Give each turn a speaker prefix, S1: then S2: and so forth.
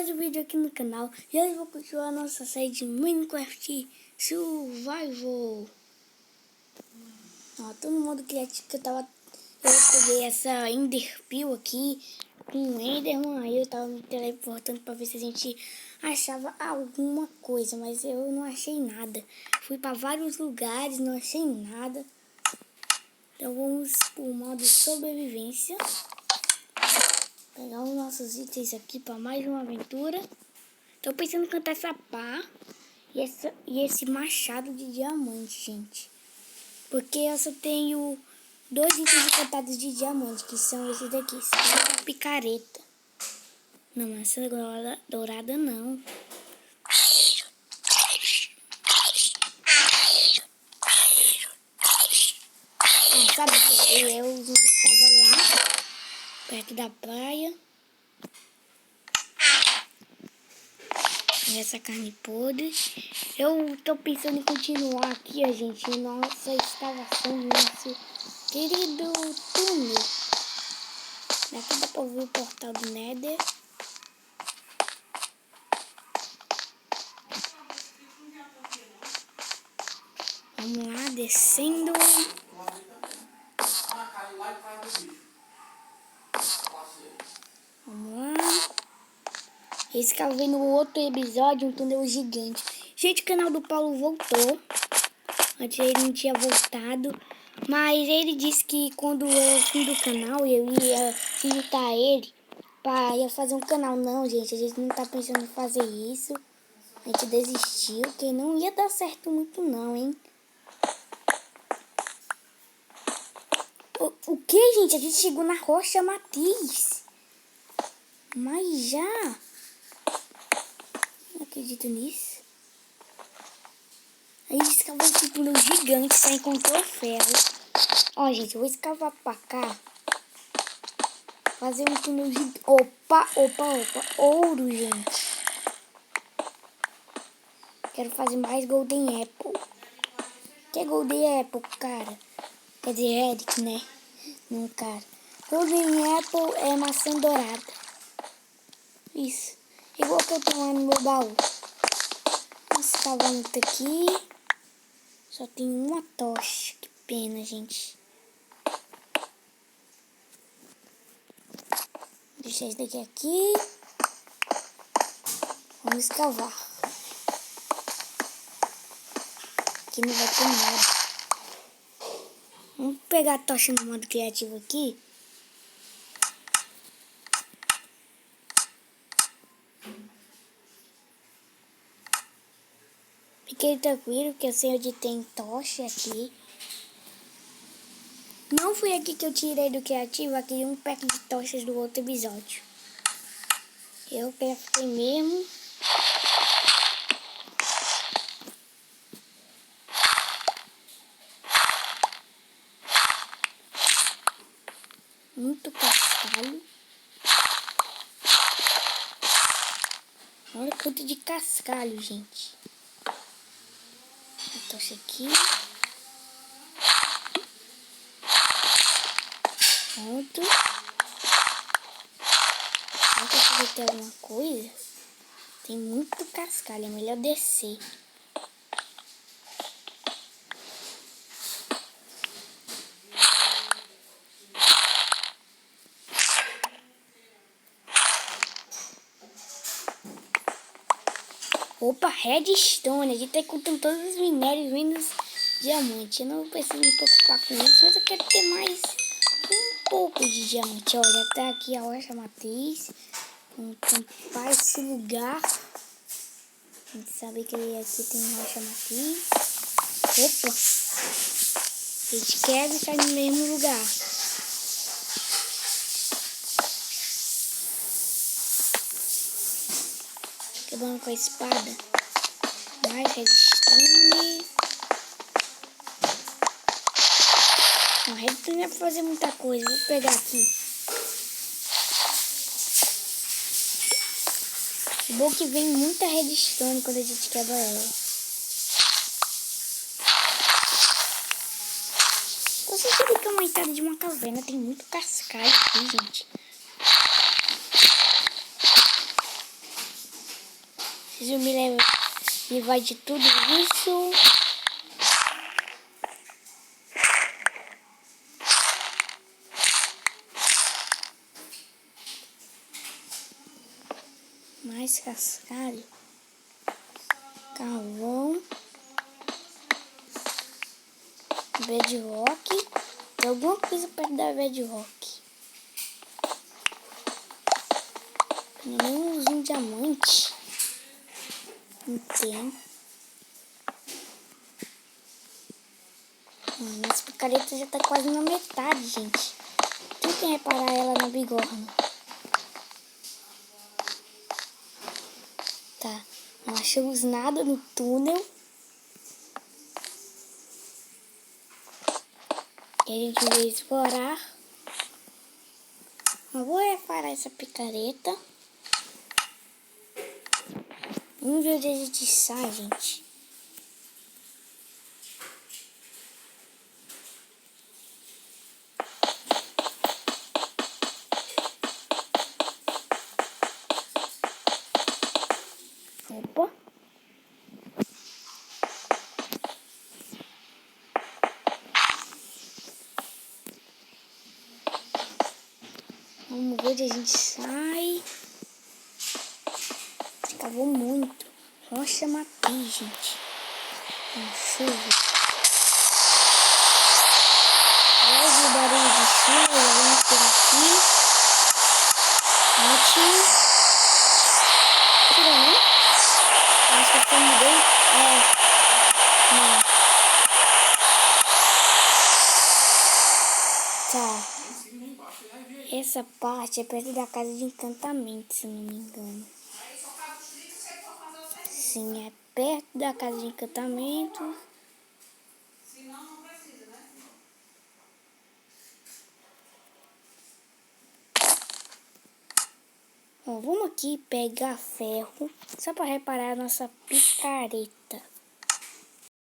S1: mais um vídeo aqui no canal. E hoje eu vou continuar a nossa série de Minecraft Survival. Ó, todo mundo criativo que eu peguei essa Enderpeel aqui com o Enderman. Aí eu tava me teleportando pra ver se a gente achava alguma coisa, mas eu não achei nada. Fui pra vários lugares, não achei nada. Então vamos pro modo sobrevivência. Pegar os nossos itens aqui para mais uma aventura. Tô pensando em cantar essa pá e esse machado de diamante, gente. Porque eu só tenho 2 itens encantados de diamante, que são esses daqui. Essa picareta. Não, essa dourada não. Sabe, eu estava lá, perto da praia. Essa carne podre. Eu tô pensando em continuar aqui, ó, gente, nossa escavação, nosso querido túnel. Daqui dá pra ouvir o portal do Nether. Vamos lá, descendo. Vamos lá. Esse que eu vi no outro episódio, um túnel gigante. Gente, o canal do Paulo voltou. Antes ele não tinha voltado. Mas ele disse que quando eu fim do canal, eu ia visitar ele para fazer um canal. Não, gente, a gente não tá pensando em fazer isso. A gente desistiu, porque não ia dar certo muito não, hein? O que, gente? A gente chegou na Rocha Matiz. Mas já... Não acredito nisso. A gente escavou esse túnel gigante, só encontrou ferro. Ó, gente, eu vou escavar pra cá. Fazer um túnel gigante. Opa. Ouro, gente. Quero fazer mais Golden Apple. O que é Golden Apple, cara? Quer dizer, Eric, né? Não, cara. Golden Apple é maçã dourada. Isso. Igual que eu tenho lá no meu baú. Vamos escavar muito aqui. Só tem uma tocha. Que pena, gente. Deixar isso daqui aqui. Vamos escavar. Aqui não vai ter nada. Vamos pegar a tocha no modo criativo aqui. Fiquei tranquilo, que eu sei onde tem tocha aqui. Não foi aqui que eu tirei do criativo, aqui um pack de tochas do outro episódio. Eu craftei mesmo. Muito cascalho. Olha quanto de cascalho, gente. A tocha aqui. Pronto. Será que aqui vai ter alguma coisa? Tem muito cascalho, é melhor descer. Opa, redstone. A gente tá contando todos os minérios menos diamante. Eu não preciso me preocupar com isso, mas eu quero ter mais um pouco de diamante. Olha, até aqui a Rocha Matiz. Vamos tampar esse lugar. A gente sabe que aqui tem Rocha Matiz. Opa! A gente quer estar no mesmo lugar. Quebrando com a espada. Mais redstone. Não, redstone é pra fazer muita coisa. Vou pegar aqui. O bom que vem muita redstone quando a gente quebra ela. Tô sentindo que é uma entrada de uma caverna. Tem muito cascalho aqui, gente. Preciso me livrar de tudo isso. Mais cascalho. Carvão. Bedrock. Tem alguma coisa perto da bedrock. Nem um diamante. Não tem. Nossa picareta já tá quase na metade, gente. Tentem reparar ela na bigorna. Tá. Não achamos nada no túnel. E a gente veio explorar. Eu vou reparar essa picareta. Vamos ver onde a gente sai, gente. Opa. Vamos ver onde a gente sai. Escavou muito. Rocha matei, gente. Chuva. Olha o barulho de chuva. Vamos por aqui. Ótimo. Tira, né? Acho que eu mudei. Não. Tá. Essa parte é perto da casa de encantamento, se eu não me engano. Sim, é perto da casa de encantamento. Bom, vamos aqui pegar ferro, só para reparar a nossa picareta.